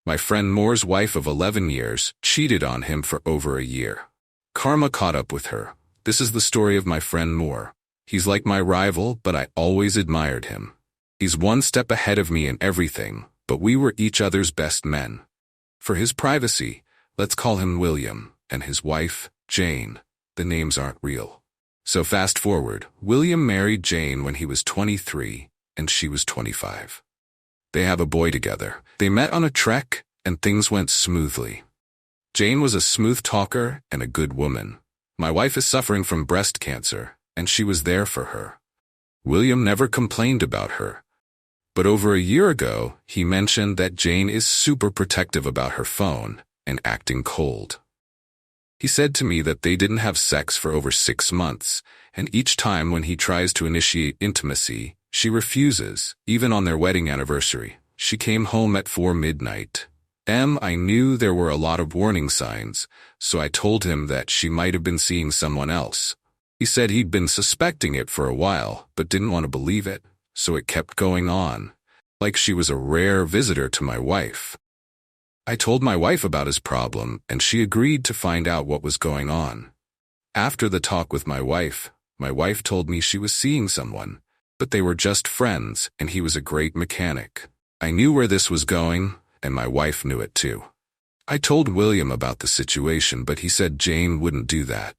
My friend Moore's wife of 11 years cheated on him for over a year. Karma caught up with her. This is the story of my friend Moore. He's like my rival, but I always admired him. He's one step ahead of me in everything, but we were each other's best men. For his privacy, let's call him William, and his wife, Jane. The names aren't real. So fast forward, William married Jane when he was 23, and she was 25. They have a boy together. They met on a trek, and things went smoothly. Jane was a smooth talker and a good woman. My wife is suffering from breast cancer, and she was there for her. William never complained about her. But over a year ago, he mentioned that Jane is super protective about her phone and acting cold. He said to me that they didn't have sex for over 6 months, and each time when he tries to initiate intimacy, she refuses, even on their wedding anniversary. She came home at 4 midnight. I knew there were a lot of warning signs, so I told him that she might have been seeing someone else. He said he'd been suspecting it for a while, but didn't want to believe it, so it kept going on, like she was a rare visitor to my wife. I told my wife about his problem, and she agreed to find out what was going on. After the talk with my wife told me she was seeing someone, but they were just friends, and he was a great mechanic. I knew where this was going, and my wife knew it too. I told William about the situation, but he said Jane wouldn't do that.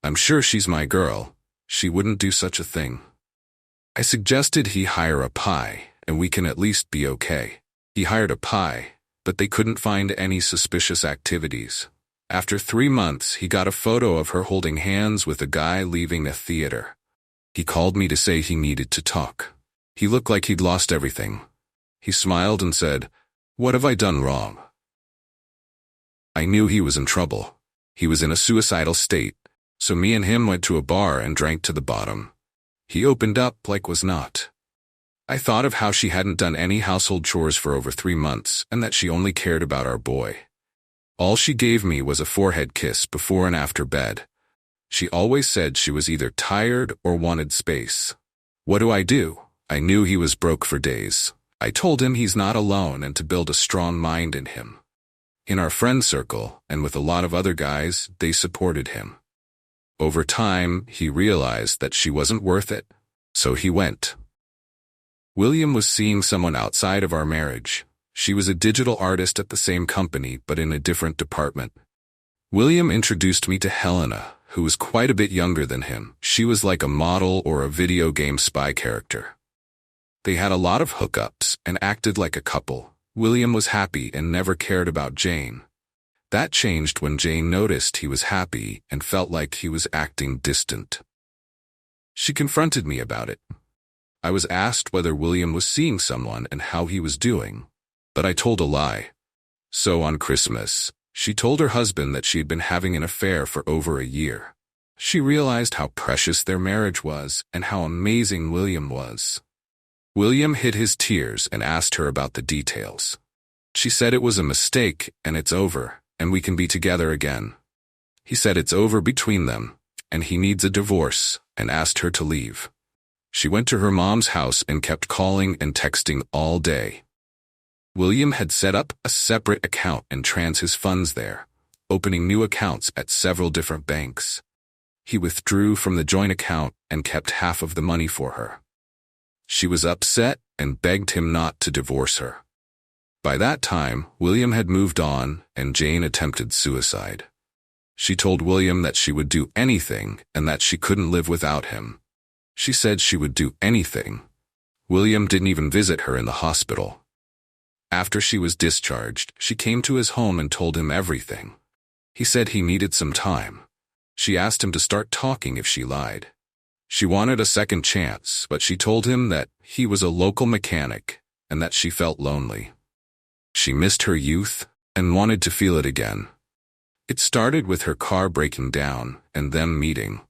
I'm sure she's my girl. She wouldn't do such a thing. I suggested he hire a pie, and we can at least be okay. He hired a pie, but they couldn't find any suspicious activities. After 3 months, he got a photo of her holding hands with a guy leaving a theater. He called me to say he needed to talk. He looked like he'd lost everything. He smiled and said, "What have I done wrong?" I knew he was in trouble. He was in a suicidal state, so me and him went to a bar and drank to the bottom. He opened up like was not. I thought of how she hadn't done any household chores for over 3 months and that she only cared about our boy. All she gave me was a forehead kiss before and after bed. She always said she was either tired or wanted space. What do? I knew he was broke for days. I told him he's not alone and to build a strong mind in him. In our friend circle, and with a lot of other guys, they supported him. Over time, he realized that she wasn't worth it, so he went. William was seeing someone outside of our marriage. She was a digital artist at the same company, but in a different department. William introduced me to Helena, who was quite a bit younger than him. She was like a model or a video game spy character. They had a lot of hookups and acted like a couple. William was happy and never cared about Jane. That changed when Jane noticed he was happy and felt like he was acting distant. She confronted me about it. I was asked whether William was seeing someone and how he was doing, but I told a lie. So on Christmas, she told her husband that she had been having an affair for over a year. She realized how precious their marriage was and how amazing William was. William hid his tears and asked her about the details. She said it was a mistake and it's over, and we can be together again. He said it's over between them, and he needs a divorce, and asked her to leave. She went to her mom's house and kept calling and texting all day. William had set up a separate account and transferred his funds there, opening new accounts at several different banks. He withdrew from the joint account and kept half of the money for her. She was upset and begged him not to divorce her. By that time, William had moved on and Jane attempted suicide. She told William that she would do anything and that she couldn't live without him. She said she would do anything. William didn't even visit her in the hospital. After she was discharged, she came to his home and told him everything. He said he needed some time. She asked him to start talking if she lied. She wanted a second chance, but she told him that he was a local mechanic and that she felt lonely. She missed her youth and wanted to feel it again. It started with her car breaking down and them meeting.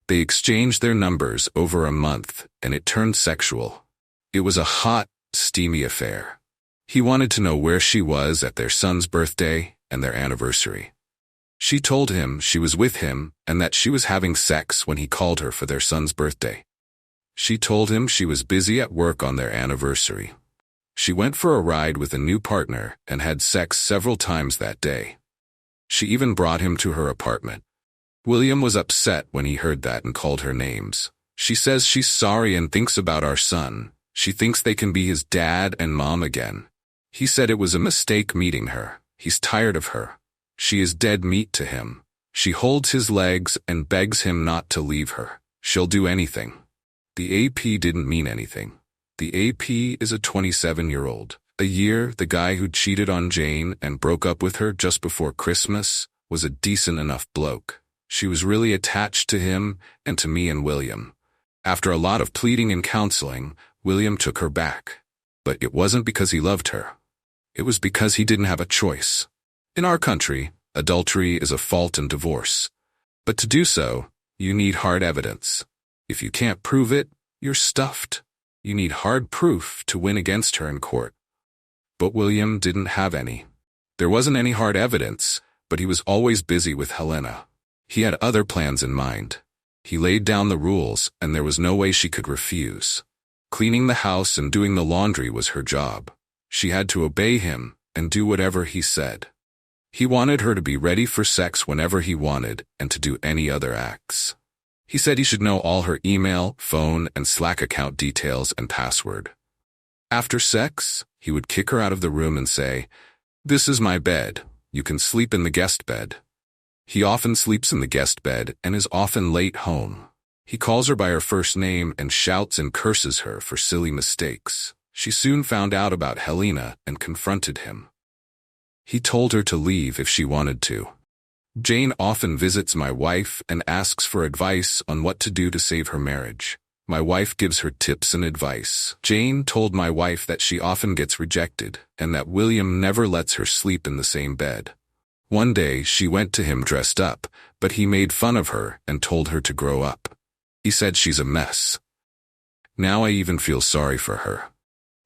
They exchanged their numbers over a month and it turned sexual. It was a hot, steamy affair. He wanted to know where she was at their son's birthday and their anniversary. She told him she was with him and that she was having sex when he called her for their son's birthday. She told him she was busy at work on their anniversary. She went for a ride with a new partner and had sex several times that day. She even brought him to her apartment. William was upset when he heard that and called her names. She says she's sorry and thinks about our son. She thinks they can be his dad and mom again. He said it was a mistake meeting her. He's tired of her. She is dead meat to him. She holds his legs and begs him not to leave her. She'll do anything. The AP didn't mean anything. The AP is a 27-year-old. The guy who cheated on Jane and broke up with her just before Christmas was a decent enough bloke. She was really attached to him and to me and William. After a lot of pleading and counseling, William took her back. But it wasn't because he loved her. It was because he didn't have a choice. In our country, adultery is a fault in divorce. But to do so, you need hard evidence. If you can't prove it, you're stuffed. You need hard proof to win against her in court. But William didn't have any. There wasn't any hard evidence, but he was always busy with Helena. He had other plans in mind. He laid down the rules, and there was no way she could refuse. Cleaning the house and doing the laundry was her job. She had to obey him and do whatever he said. He wanted her to be ready for sex whenever he wanted and to do any other acts. He said he should know all her email, phone, and Slack account details and password. After sex, he would kick her out of the room and say, "This is my bed. You can sleep in the guest bed." He often sleeps in the guest bed and is often late home. He calls her by her first name and shouts and curses her for silly mistakes. She soon found out about Helena and confronted him. He told her to leave if she wanted to. Jane often visits my wife and asks for advice on what to do to save her marriage. My wife gives her tips and advice. Jane told my wife that she often gets rejected and that William never lets her sleep in the same bed. One day, she went to him dressed up, but he made fun of her and told her to grow up. He said she's a mess. Now I even feel sorry for her.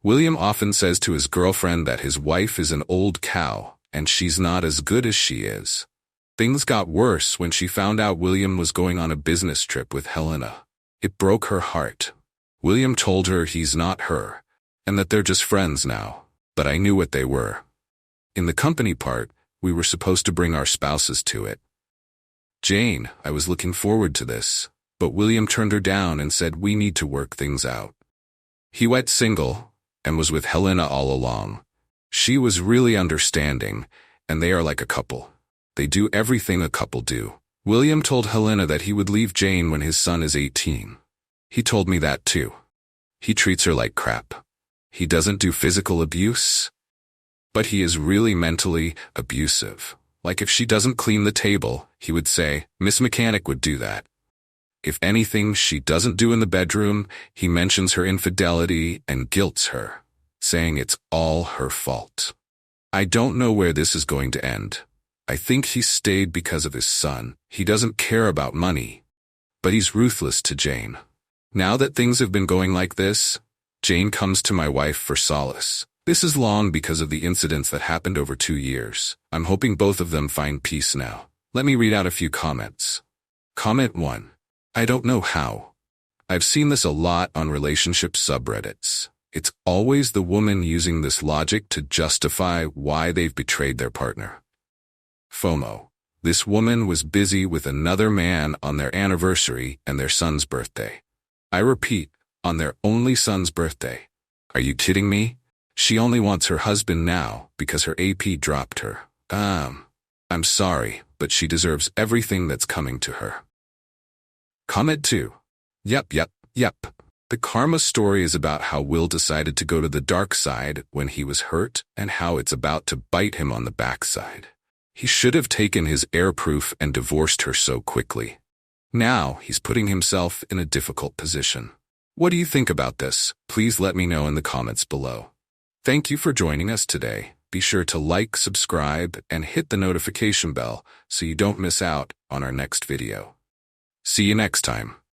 William often says to his girlfriend that his wife is an old cow and she's not as good as she is. Things got worse when she found out William was going on a business trip with Helena. It broke her heart. William told her he's not her and that they're just friends now, but I knew what they were. In the company part, we were supposed to bring our spouses to it. Jane, I was looking forward to this, but William turned her down and said we need to work things out. He went single and was with Helena all along. She was really understanding, and they are like a couple. They do everything a couple do. William told Helena that he would leave Jane when his son is 18. He told me that too. He treats her like crap. He doesn't do physical abuse, but he is really mentally abusive. Like if she doesn't clean the table, he would say, "Miss Mechanic would do that." If anything she doesn't do in the bedroom, he mentions her infidelity and guilts her, saying it's all her fault. I don't know where this is going to end. I think he stayed because of his son. He doesn't care about money, but he's ruthless to Jane. Now that things have been going like this, Jane comes to my wife for solace. This is long because of the incidents that happened over 2 years. I'm hoping both of them find peace now. Let me read out a few comments. Comment 1. I don't know how. I've seen this a lot on relationship subreddits. It's always the woman using this logic to justify why they've betrayed their partner. FOMO. This woman was busy with another man on their anniversary and their son's birthday. I repeat, on their only son's birthday. Are you kidding me? She only wants her husband now because her AP dropped her. I'm sorry, but she deserves everything that's coming to her. Comment 2. Yep. The karma story is about how Will decided to go to the dark side when he was hurt and how it's about to bite him on the backside. He should have taken his airproof and divorced her so quickly. Now he's putting himself in a difficult position. What do you think about this? Please let me know in the comments below. Thank you for joining us today. Be sure to like, subscribe, and hit the notification bell so you don't miss out on our next video. See you next time.